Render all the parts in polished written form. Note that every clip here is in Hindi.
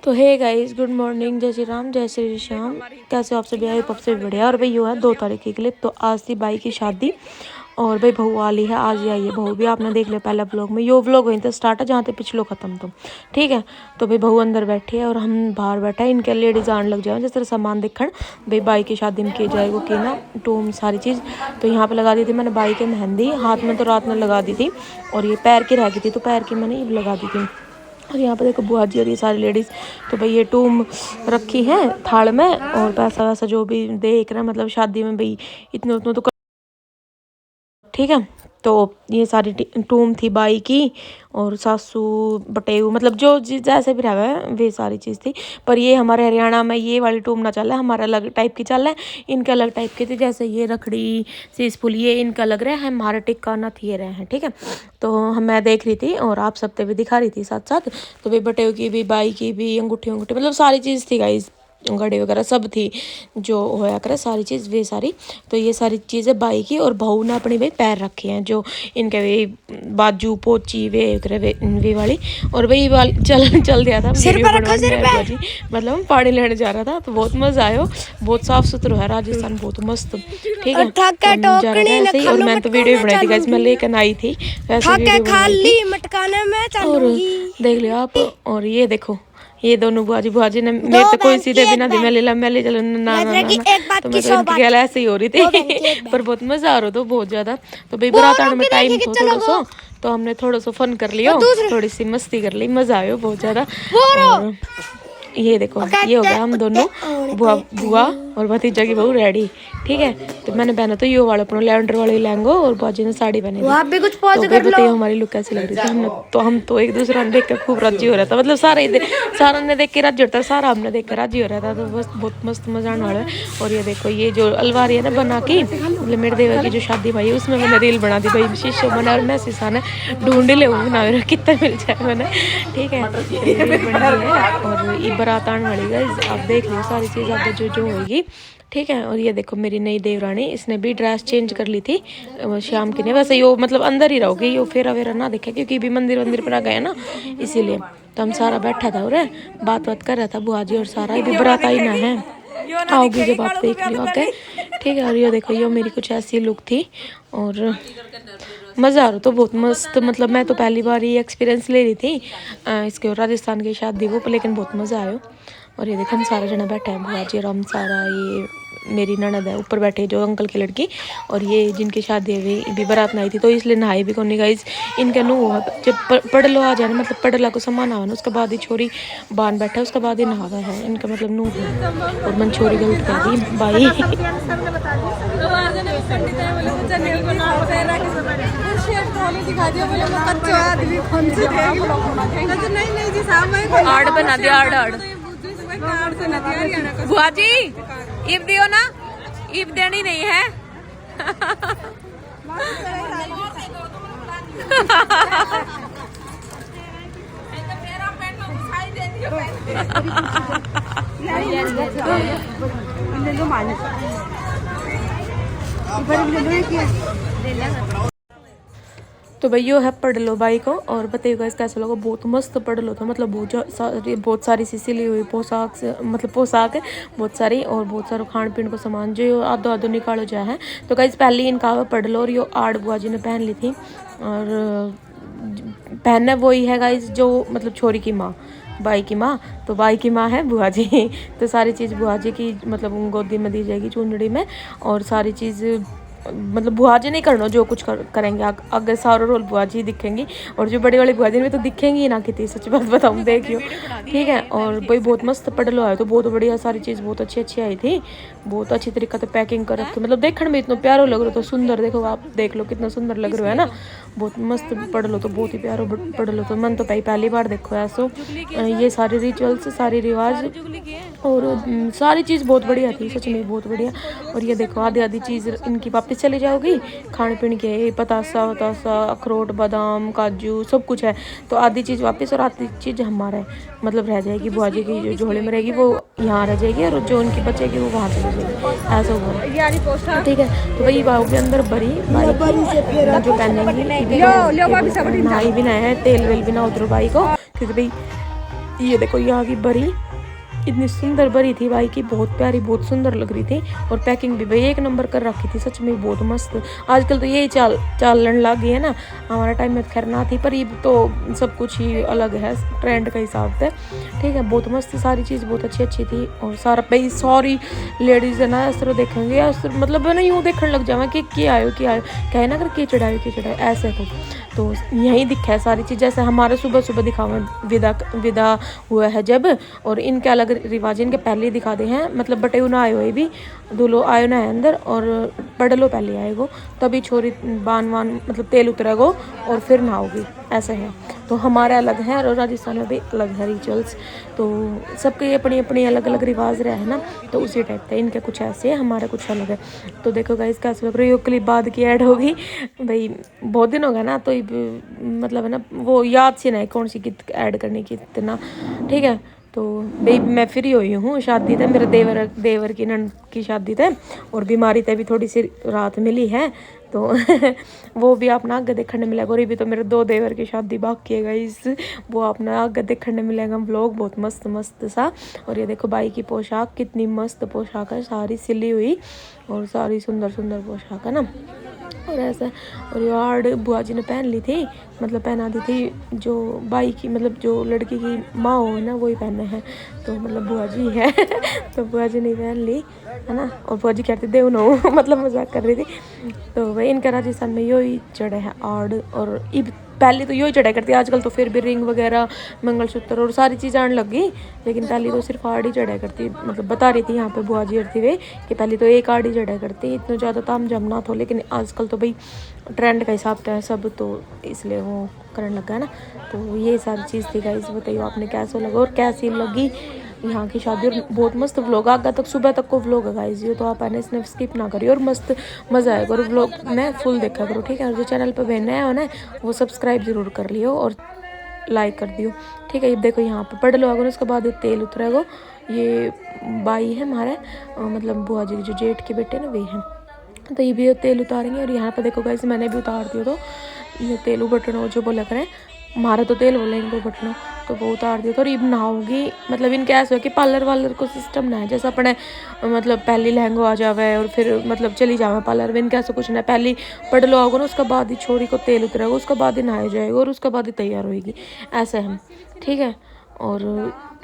तो हे गाइस, गुड मॉर्निंग, जय श्री राम, जय श्री श्याम। कैसे हो आप सभी? आई पब से बढ़िया। और भाई यो है 2 तारीख की क्लिप। तो आज थी बाई की शादी और भाई बहू वाली है, आज ही आई है बहू भी। आपने देख लिया पहला व्लॉग में, यो व्लॉग वहीं तक स्टार्ट है जहाँ पे पिछलो खत्म तो ठीक है। तो भाई बहू अंदर बैठी है और हम बाहर बैठा है। इनके लेडीज आने लग जाए जिस तरह सामान देखण भाई बाई की शादी में की जाएगा कि ना टूम सारी चीज़। तो यहाँ पे लगा दी थी मैंने बाई के मेहंदी, हाथ में तो रात में लगा दी थी और ये पैर की रह गई थी तो पैर की मैंने लगा दी थी। और यहाँ पे देखो बुआ जी और ये सारी लेडीज़। तो भाई ये टूम रखी है थाल में और पैसा वैसा जो भी देख रहे हैं, मतलब शादी में भाई इतने उतने तो ठीक है। तो ये सारी टूम थी बाई की और सासू बटेऊ, मतलब जो जैसे भी रहा है वे सारी चीज़ थी। पर ये हमारे हरियाणा में ये वाली टूम ना चल है, हमारा अलग टाइप की चल है, इनके अलग टाइप की थी। जैसे ये रखड़ी सीसफुल ये इनका लग रहा है, हमारे टिक्का ना थी रहे हैं ठीक है। तो मैं देख रही थी और आप सब पे भी दिखा रही थी साथ साथ। तो भाई बटेऊ की भी बाई की भी अंगूठी मतलब सारी चीज़ थी गाइज, घड़ी वगैरह सब थी जो होया करे सारी चीज़ वे सारी। तो ये सारी चीज़ें बाई की और बहू ने अपनी भाई पैर रखे हैं जो इनके वे बाजू पोची वे वाली। और भाई वाली चल दिया था जी, मतलब हम पानी लेने जा रहा था। तो बहुत मज़ा आया, बहुत साफ सुथरा है राजस्थान, बहुत मस्त ठीक है। जा रहा था ऐसे ही और मैं तो वीडियो बनाई थी गाइस, मैं लेकर आई थी वैसे वीडियो बनाई थी और देख लिया आप। और ये देखो ये दोनों बुआ जी ने मेरे तो कोई सीधे बिना दी मैं ले चलो ना तो मैं तो इनकी गैल ऐसे ही हो रही थी पर बहुत मजा आ रहा था बहुत ज्यादा। तो भाई बारात आने में टाइम था थोड़ा सा, तो हमने थोड़ा सा फन कर लिया, थोड़ी सी मस्ती कर ली, मजा आया बहुत ज्यादा। और ये देखो ये हो गया हम दोनों बुआ और भतीजा की बहू रेडी ठीक है। तो मैंने पहना तो ये वाला अपना लैवेंडर वाले लहंगो और बाजी ने साड़ी पहनी थी। भी कुछ तो बताइए हमारी लुक कैसी लग रही थी। हम तो एक दूसरे ने देख कर खूब राजी हो रहा था, मतलब सारा ने देख के राजी होता, सारा हमने देख कर राजी हो रहा था। तो बस बहुत मस्त मजा आने वाला है। और ये देखो ये जो अलवारी है ना बना के, मतलब मेरे देवर की जो शादी भाई उसमें मैंने रील बना दी भाई, शीशो बना और मैं शीशा ने ढूंढ ले बना कितना मिल जाए मैंने ठीक है। और ये बारात आने वाली है, आप देख लो सारी चीज़ आगे जो होगी ठीक है। और ये देखो मेरी नई देवरानी, इसने भी ड्रेस चेंज कर ली थी शाम की ने, वैसे यो मतलब अंदर ही रहोगे, यो फेरा वेरा ना देखे क्योंकि भी मंदिर पर आ गए ना इसीलिए। तो हम सारा बैठा था और बात कर रहा था बुआ जी और सारा भी बारात आई ना है, आओगी जब आप देख लियो आगे ठीक है। और ये देखो ये मेरी कुछ ऐसी लुक थी और मज़ा आ रहा तो बहुत मस्त, मतलब मैं तो पहली बार ये एक्सपीरियंस ले रही थी इसके राजस्थान की शादी वो, लेकिन बहुत मज़ा आया। और ये देखो हम सारा जना बैठे हैं बुआ जी और हम सारा, ये मेरी ननद है ऊपर बैठे जो अंकल की लड़की, और ये जिनकी शादी है भी बारात में आई थी तो इसलिए नहाई भी कौन गाइज। इनका नो जब पड़लो आ जाए ना, मतलब पड़ला को सामान आवा ना उसके बाद ही छोरी बांध बैठा है, उसके बाद ही नहावा है इनका मतलब नू है। और मन छोरी गलत कर दी बाई आड़ बना दिया आड़ बुआ जी ईब दियो ना, ईब देनी नहीं है तो भाई यो है पढ़ लो बाई को। और बताइएगा इसका कैसा लगा, बहुत मस्त पढ़ लो था, मतलब बहुत सारी सी सिली हुई पोशाक से, मतलब पोशाक है बहुत सारी और बहुत सारा खान पीन का सामान जो आधो आधो निकालो जाए है। तो गाइस पहले ही इनका पढ़ लो और यो आड़ बुआ जी ने पहन ली थी और पहनना वही है गाइस जो मतलब छोरी की माँ बाई की माँ, तो बाई की माँ है बुआ जी। तो सारी चीज़ बुआ जी की मतलब गोदी में दी जाएगी चुंदड़ी में, और सारी चीज़ मतलब बुआ जी नहीं करना जो कुछ करेंगे अगर सारा रोल बुआ जी दिखेंगी, और जो बड़ी वाली बुआ जी में तो दिखेंगी ही ना कितनी, सच बात बताऊँ देखियो ठीक है। और भाई बहुत मस्त पढ़ आया तो बहुत बढ़िया सारी चीज़ बहुत अच्छी आई थी, बहुत अच्छी तरीके से पैकिंग कर रखी, मतलब देखने में इतना प्यारो लग रहा तो सुंदर, देखो आप देख लो कितना सुंदर लग रहा है ना, बहुत मस्त पढ़ लो तो बहुत ही प्यारो पढ़ लो तो मन तो पहली बार देखो ऐसो। ये सारे रिचुअल्स सारे रिवाज और सारी चीज़ बहुत बढ़िया थी सच में बहुत बढ़िया। और ये देखो आधी चीज़ इनकी वापस चली जाओगी, खाने पीने के पतासा वतासा अखरोट बादाम काजू सब कुछ है, तो आधी चीज़ वापस और आधी चीज़ हमारा है, मतलब रह जाएगी बुआ जी की जो झोले में रहेगी वो यहाँ रह जाएगी और जो उनकी बचेगी वो वहाँ चली जाएगी, ऐसा हुआ ठीक है। तो वही बाबू के अंदर बड़ी जो पहनेंगी नहाई भी ना है तेल वेल भी ना उतरो बाई को, क्योंकि भाई ये देखो यहाँ की बरी इतनी सुंदर बरी थी भाई की, बहुत प्यारी, बहुत सुंदर लग रही थी। और पैकिंग भी भाई एक नंबर कर रखी थी, सच में बहुत मस्त। आजकल तो यही चालन लग गई है ना, हमारा टाइम में खैर ना थी, पर ये तो सब कुछ ही अलग है ट्रेंड के हिसाब से। ठीक है, बहुत मस्त सारी चीज़, बहुत अच्छी अच्छी थी। और सारा भाई सॉरी लेडीज़ है ना इस तरह देखेंगे मतलब है ना यूँ देखने लग जावे कि क्या आयो कहे ना अगर के चढ़ाए ऐसे तो यही दिखा है सारी चीज़। जैसे हमारे सुबह सुबह दिखावे विदा हुआ है जब, और इनके अलग रिवाज इनके पहले दिखा दे हैं, मतलब बटे ना आए हुए भी दूल्हो आयो ना है अंदर और पढ़लो पहले आएगो, तभी छोरी बान मतलब तेल उतरेगो और फिर नहाओगी, ऐसा है। तो हमारे अलग है और राजस्थान में भी अलग है रिचुअल्स, तो सबके अपनी अपनी अलग अलग रिवाज रहे हैं ना, तो उसी टाइप का इनके कुछ ऐसे है, हमारे कुछ अलग है। तो देखो गाइस कैसे लग रही है, क्लिप बाद की ऐड होगी भाई, बहुत दिन हो गया ना, तो मतलब है ना वो याद से नहीं कौन सी गीत ऐड करने की इतना। ठीक है, तो भाई मैं फ्री हुई हूँ, शादी थे मेरे देवर की नंद की शादी थे, और बीमारी थे भी थोड़ी सी राहत मिली है, तो वो भी अपना आगे देखने मिलेगा। और ये भी तो मेरे 2 देवर की शादी बाकी है गाइस, वो अपना आगे देखने मिलेगा व्लॉग, बहुत मस्त मस्त सा। और ये देखो भाई की पोशाक, कितनी मस्त पोशाक है, सारी सिली हुई और सारी सुंदर सुंदर पोशाक है ना, और ऐसा। और यार बुआ जी ने पहन ली थी, मतलब पहना दी थी जो बाई की, मतलब जो लड़की की माँ हो ना वही पहने हैं, तो मतलब बुआ जी है तो बुआ जी ने पहन ली है ना। और बुआ जी कहती दे नो मतलब मजाक कर रही थी। तो भाई इनका राजस्थान में यही चढ़े है आड़, और पहले तो यही चढ़ाई करती, आजकल तो फिर भी रिंग वगैरह मंगलसूत्र और सारी चीज़ आने लग गई, लेकिन पहले तो सिर्फ आड़ ही चढ़ाई करती, मतलब बता रही थी यहाँ पे बुआ जी वे कि पहले तो एक आड़ ही चढ़ाई करती, इतना ज़्यादा ताम झाम ना था, लेकिन आजकल तो भाई ट्रेंड का हिसाब है सब, तो इसलिए वो करने लगा है ना। तो ये सारी चीज़ थी गाइस, बताइए आपने कैसा लगा और कैसी लगी यहाँ की शादी। और बहुत मस्त व्लॉग आगा तक, सुबह तक को व्लॉग है गाइस ये, तो आप आने इसने स्किप ना करिए और मस्त मज़ा आएगा, और व्लॉग में फुल देखा करो। ठीक है, और जो चैनल पर बहन नया हो ना वो सब्सक्राइब ज़रूर कर लियो और लाइक कर दियो। ठीक है, ये देखो यहाँ पे पढ़ लो, अगर उसके बाद ये तेल उतरेगा, ये बाई है हमारे मतलब बुआ जी जो जेठ के बेटे ना वे हैं, तो ये भी तेल उतारेंगे। और यहाँ पे देखो गाइस मैंने भी उतार दिया, तो ये तेल बटन जो बोला करें हमारा तो तेल बोले इनको बटनों, तो वो उतार दिया। तो और ये नहाओगी, मतलब इनके ऐसा है कि पार्लर वालर को सिस्टम ना है, जैसे अपने मतलब पहली लहंगो आ जावे और फिर मतलब चली जावे पार्लर में, इनके ऐसा कुछ ना, पहली पढ़ लो आओगे ना उसके बाद ही छोरी को तेल उतरेगा, उसके बाद ही नहाया जाएगा और उसके बाद ही तैयार होएगी, ऐसा है। ठीक है, और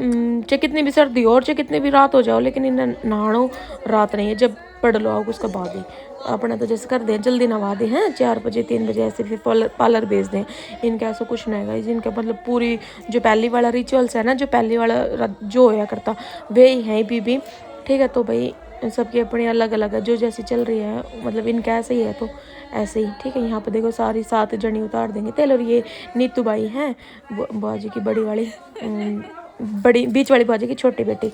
चाहे कितनी भी सर्दी हो और चाहे कितनी भी रात हो जाओ, लेकिन इन्हें नहानो रात नहीं है, जब पढ़ लो आओगे उसके बाद ही। अपना तो जैसे कर दें जल्दी नवा दें हैं 4 बजे 3 बजे ऐसे, फिर पार्लर भेज दें, इनका ऐसा कुछ नहीं है। इनका मतलब पूरी जो पहली वाला रिचुअल्स है ना, जो पहली वाला जो होया करता वही है भी। ठीक है, तो भाई सबकी अपनी अलग अलग है, जो जैसी चल रही है, मतलब इनका ऐसे ही है तो ऐसे ही। ठीक है, यहाँ पे देखो सारी 7 जनी उतार देंगे तेल, और ये नीतू बाई हैं बुआ जी की बड़ी वाली, बड़ी बीच वाली बुआ जी की छोटी बेटी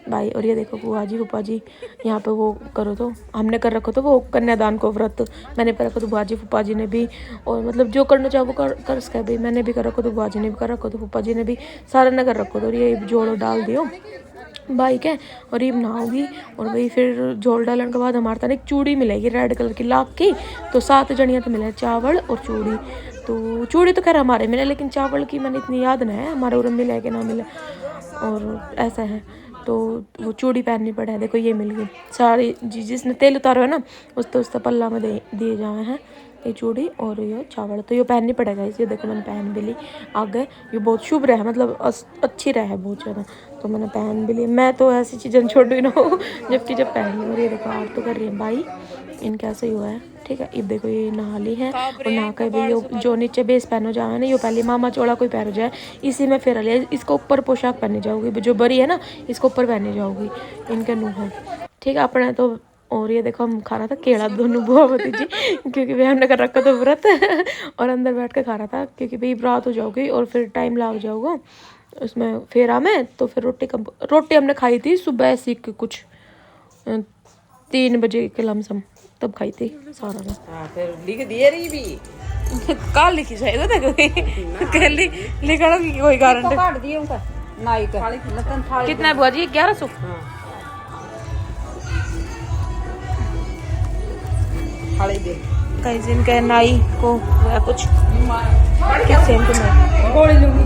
भाई। और ये देखो बुआ जी फूफा जी यहाँ पे वो करो, तो हमने कर रखो तो वो कन्यादान को व्रत मैंने कर रखो, तो बुआ जी फूफा जी ने भी, और मतलब जो करना चाहो वो कर सके भाई, मैंने भी कर रखो तो बुआ जी ने भी कर रखो, तो फूफा जी ने भी, सारे ने कर रखो। तो ये जोड़ो डाल दियो भाई के, और ये बनाओगी। और भाई फिर झोल डालने के बाद हमारे तक एक चूड़ी मिलेगी रेड कलर की लाख की, तो 7 जनियाँ तो मिले, चावल और चूड़ी। तो चूड़ी तो खैर हमारे मिले, लेकिन चावल की मैंने इतनी याद नहीं है हमारे उरम मिले कि ना मिले, और ऐसा है। तो वो चूड़ी पहननी पड़े, देखो ये मिल गई सारी जिसने तेल उतारो है ना उस पल्ला में दिए जाए हैं ये चूड़ी और ये चावल, तो ये पहननी पड़ेगा इसे। देखो मैंने पहन भी ली आगे, ये बहुत शुभ रहा, मतलब अच्छी रहा बहुत ज़्यादा, तो मैंने पहन भी ली। मैं तो ऐसी चीज़ें छोड़ ही ना हो जबकि जब पहन ली। और ये देखो आर्ट तो कर रही है भाई, इनका ऐसा ही हुआ है। ठीक है, अब देखो ये नहा ली है, और नहा कर भी यो जो नीचे बेस पहनो जाए ना, यो पहले मामा चौड़ा कोई पहनो जाए, इसी में फिर लिया, इसको ऊपर पोशाक पहनी जाओगी, जो बड़ी है ना इसको ऊपर पहनी जाओगी, इनके नूह है। ठीक है, अपने तो। और ये देखो हम खा रहा था केला दोनों बुआ भतीजी क्योंकि भाई हमने कर रखा था व्रत और अंदर बैठ कर खा रहा था, क्योंकि भाई रात हो जाओगी और फिर टाइम लग जाओगा उसमें फेरा में। तो फिर रोटी हमने खाई थी सुबह से कुछ 3 बजे के लमसम, तब खाई थी सारा में। फिर लिख दिए रही भी काल लिखी शायद लिखा की कोई गारंटी काट दिए उनका नाइट कितना है बुआ जी? 1100। कई दिन के नाई को हुआ कुछ किस सेम को नहीं गोली लूंगी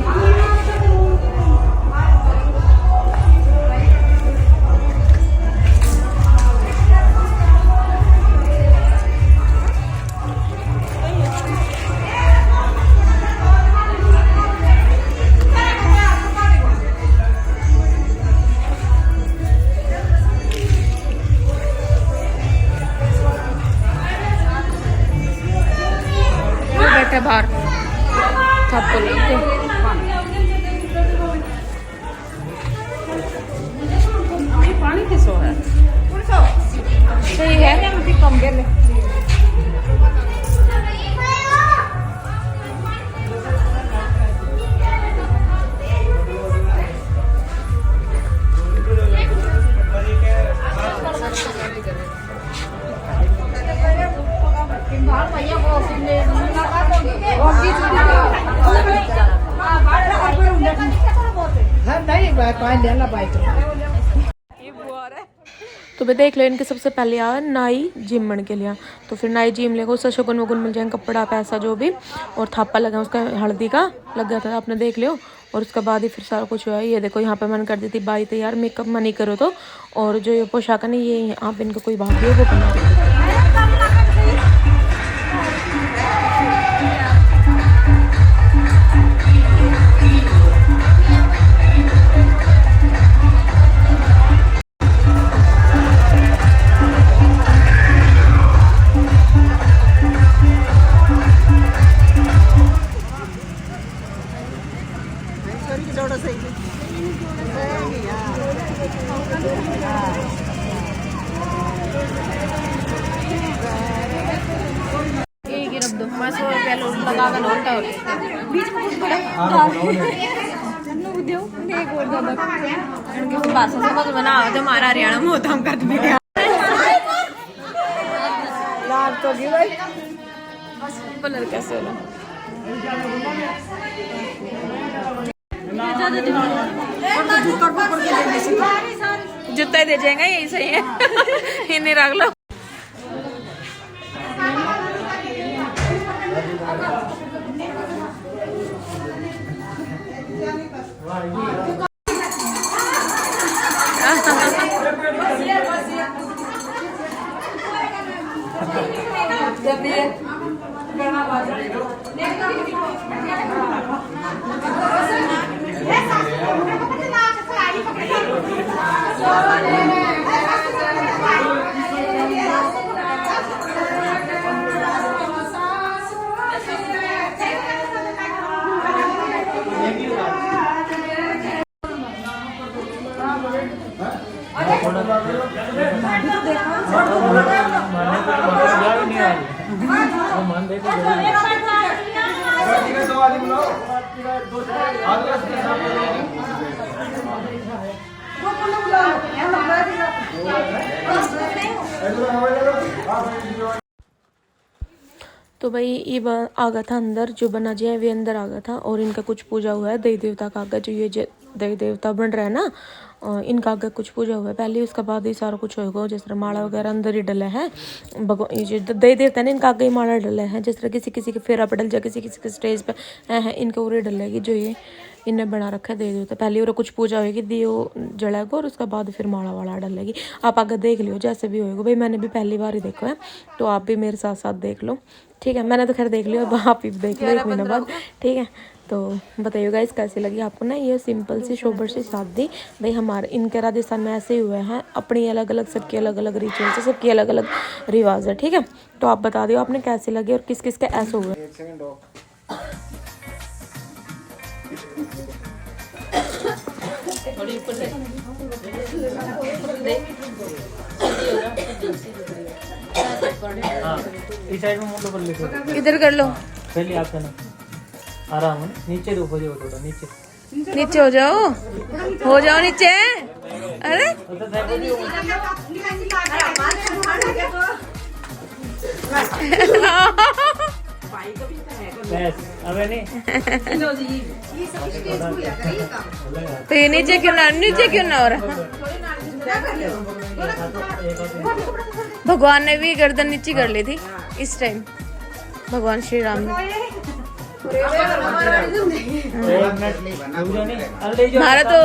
कम गेले तो भाई देख लो इनके सबसे पहले आया नाई जिमन के लिए। तो फिर नाई जिम लेगा उससे शगुन वगुन मिल जाएंगे, कपड़ा पैसा जो भी, और थापा लगा उसका हल्दी का लग गया था आपने देख लियो। और उसके बाद ही फिर सारा कुछ हुआ। ये देखो यहाँ पे मन कर दी थी बाई तैयार, मेकअप मनी करो तो। और जो ये पोशाक है ना ये आप इनका कोई भाग है वो करना। हमारा हरियाणा में होता हम कर कैसे हो जूता ही दे जाएगा यही सही है इन्हें रख लो। तो भाई ये आ गया था अंदर, जो बना जी है वे अंदर आ गया था। और इनका कुछ पूजा हुआ है, देवी देवता का आगे जो ये देवी देवता बन रहा है ना, इनका आगे कुछ पूजा हुआ है पहले, उसके बाद ही सारा कुछ होगा। जिस तरह माला वगैरह अंदर ही डला है, भगवान ये देवी देवता ने इनका आगे ही माला डला है। जिस तरह किसी किसी के फेरा पे डल जाए, किसी किसी के स्टेज पे है इनके पूरे डलेगी। जो ये इन्हें बना रखा है देवी देवता, पहले और कुछ पूजा होगी, दियो जलेगा और उसके बाद फिर माला वाला डलेगी। आप आगे देख लियो जैसे भी होएगा। भाई मैंने भी पहली बार ही देखा है, तो आप भी मेरे साथ साथ देख लो, ठीक है। मैंने तो खैर देख लिया, अब आप भी देख लो 1 महीने बाद, ठीक है। तो बताइए गाइस कैसी लगी आपको ना ये सिंपल सी सोबर सी शादी। भाई हमारे इनके राजस्थान में ऐसे ही हुए हैं, अपनी अलग अलग सबकी अलग अलग रिचुअल्स है, सबकी अलग अलग रिवाज है, ठीक है। तो आप बता दियो आपने कैसे लगे और किस किस के ऐसे हुए। इस साइड में मुंडो पर लेके इधर कर लो, पहले आप ना आराम है, नीचे हो जाओ, थोड़ा नीचे नीचे हो जाओ नीचे। अरे अबे नहीं तो ये नीचे क्यों ना हो रहा। भगवान ने भी गर्दन नीचे कर ली थी इस टाइम, भगवान श्री राम ने। हमारा तो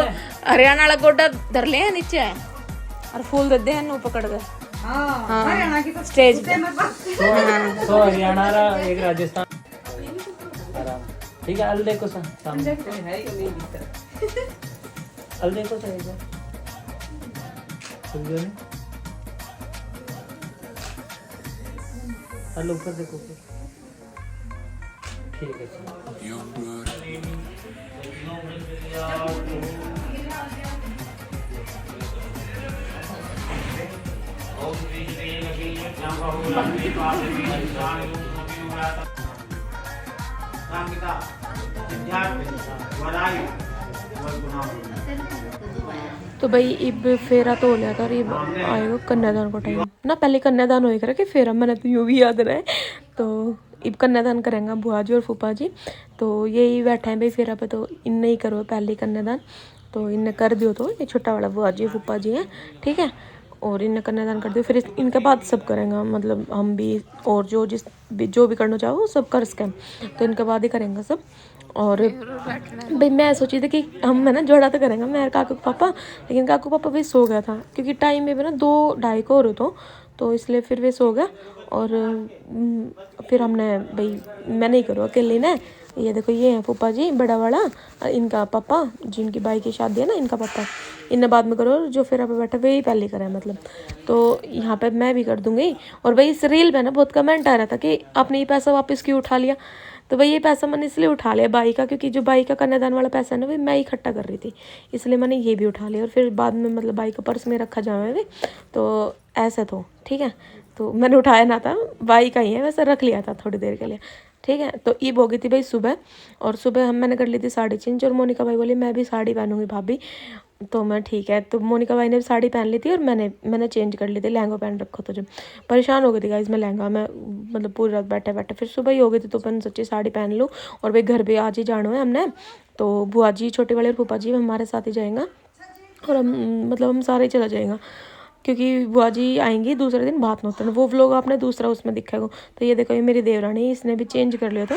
हरियाणा वाला गोटा धर ले नीचे है और फूल देते हैं नो पकड़ कर। हाँ स्टेज पे तो हरियाणा एक राजस्थान ठीक है। अल देखो सामने अल देखो सही अल ऊपर देखो ठीक है। तो भाई इब फेरा तो हो लिया था और इब आएगा कन्यादान को टाइम ना, पहले कन्यादान होएगा करे कि फेरा, मैंने तो यूँ भी याद रहे। तो इब कन्यादान करेंगे बुआ जी और फूफा जी, तो यही बैठे हैं भाई फेरा पे, तो इनने ही करो पहले कन्यादान, तो इनने कर दियो, तो ये छोटा वाला बुआ जी फूफा जी हैं, ठीक है। और इनने कन्यादान कर दियो, फिर इनके बाद सब करेंगे, मतलब हम भी और जो भी करना चाहो सब कर सकें, तो इनके बाद ही करेंगे सब। और भाई मैं सोची थी कि हम है ना जोड़ा तो करेंगे मैं काकू पापा, लेकिन काकू पापा भी सो गया था क्योंकि टाइम में भी ना 2-2:30 को हो रहे तो इसलिए फिर वे सो गया। और फिर हमने भाई मैं नहीं करूँ अकेले ना, ये देखो ये है फूफा जी बड़ा वाला, इनका पापा जिनकी भाई की शादी है ना, इनका पापा, इन्हें बाद में करो, जो फिर पे बैठा वही पहले करें मतलब। तो यहाँ पे मैं भी कर दूँगी। और भाई इस रील में ना बहुत कमेंट आ रहा था कि आपने ये पैसा वापस क्यों उठा लिया, तो भाई ये पैसा मैंने इसलिए उठा लिया बाई का, क्योंकि जो बाई का कन्यादान वाला पैसा है ना, भाई मैं ही इकट्ठा कर रही थी, इसलिए मैंने ये भी उठा लिया। और फिर बाद में मतलब बाई का पर्स में रखा जाए तो ऐसा, तो ठीक है, तो मैंने उठाया ना था, बाई का ही है, वैसे रख लिया था थोड़ी देर के लिए, ठीक है। तो ईब हो गई थी भाई सुबह, और सुबह मैंने कर ली थी साड़ी चेंज, और मोनिका भाई बोली मैं भी साड़ी पहनूंगी भाभी, तो मैं ठीक है, तो मोनिका भाई ने भी साड़ी पहन ली थी और मैंने चेंज कर ली थी, लहंगा पहन रखा था। जब परेशान हो गई थी गाइस मैं लहंगा में, मतलब पूरी रात बैठे बैठे, फिर सुबह ही हो गई थी, तो मैंने सोची साड़ी पहन लूँ। और भाई घर पे आज ही जाना है हमने, तो बुआ जी छोटे वाले और फूफा जी हमारे साथ ही जाएंगे, और हम सारे ही चला जाएगा, क्योंकि बुआ जी आएंगी दूसरे दिन भात नोतन, वो व्लॉग आपने दूसरा उसमें दिखेगा। तो ये देखो ये मेरी देवरानी, इसने भी चेंज कर लिया था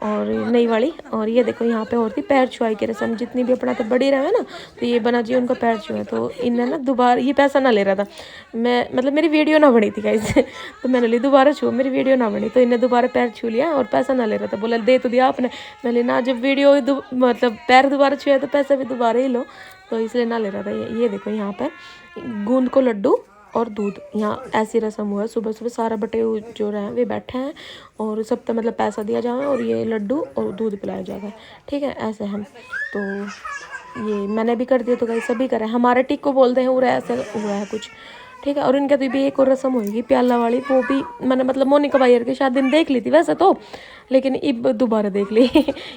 और नई वाली। और ये देखो यहाँ पे और थी पैर छुआई की रस्म, जितनी भी अपना तो बड़ी रहे ना, तो ये बना जी उनका पैर छुआ, तो इन्हें ना दोबारा ये पैसा ना ले रहा था, मैं मतलब मेरी वीडियो ना बनी थी गाइस तो मैंने ली दोबारा छू, मेरी वीडियो ना बनी, तो इन्हें दोबारा पैर छू लिया और पैसा ना ले रहा था, बोला दे तो दिया आपने, मैंने ना जब वीडियो मतलब पैर दोबारा छुआ तो पैसा भी दोबारा ही लो, तो इसलिए ना ले रहा था। ये देखो यहाँ पर गूंद को लड्डू और दूध, यहाँ ऐसी रस्म हुआ है। सुबह सुबह सारा बटे जो रहे वे बैठे हैं और सब तो मतलब पैसा दिया जाए और ये लड्डू और दूध पिलाया जाएगा, ठीक है, ऐसे हम। तो ये मैंने भी कर दिया, तो भाई सभी करें, हमारे टिक को बोलते हैं और ऐसे हुआ है कुछ, ठीक है। और इनका तो भी एक और रस्म होगी प्याला वाली, वो भी मैंने मतलब मोनिका भाई के शादी दिन देख ली थी वैसे तो, लेकिन इब दोबारा देख ली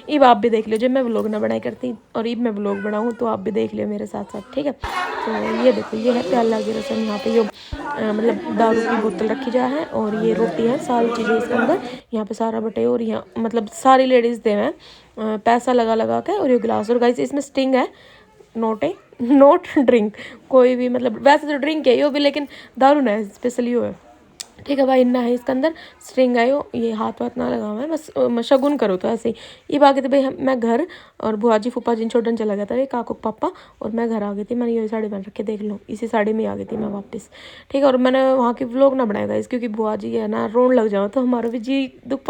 इब आप भी देख लो, जब मैं व्लॉग ना बनाई करती और इब मैं व्लॉग बनाऊँ तो आप भी देख लियो मेरे साथ साथ, ठीक है। तो ये देखो ये है प्याला की रस्म, यहाँ पे ये मतलब दारू की बोतल रखी जा है और ये रोटी है, सारी चीज़ें इसके अंदर, यहाँ पे सारा बटे, और यहाँ मतलब सारी लेडीज़ दे हैं पैसा लगा लगा के, और ये गिलास, और गाइस इसमें स्टिंग है, नोट ड्रिंक, कोई भी मतलब वैसे तो ड्रिंक है यो भी, लेकिन दारू ना है, स्पेशली यो है, ठीक है भाई। इन्ना है इसके अंदर स्ट्रिंग है, ये हाथ वाथ ना लगा हुआ है, बस शगुन करो तो ऐसे ही। ये आ गई थी भाई मैं घर, और बुआ जी फूफा जी छोड़ने चला गया था ये काकू पापा, और मैं घर आ गई थी, मैंने ये साड़ी पहन रखी देख लो, इसी साड़ी में आ गई थी मैं वापस, ठीक है। और मैंने वहाँ की व्लॉग ना बनाएगा इस, क्योंकि बुआ जी है ना रोन लग जाओ तो हमारा भी जी दुख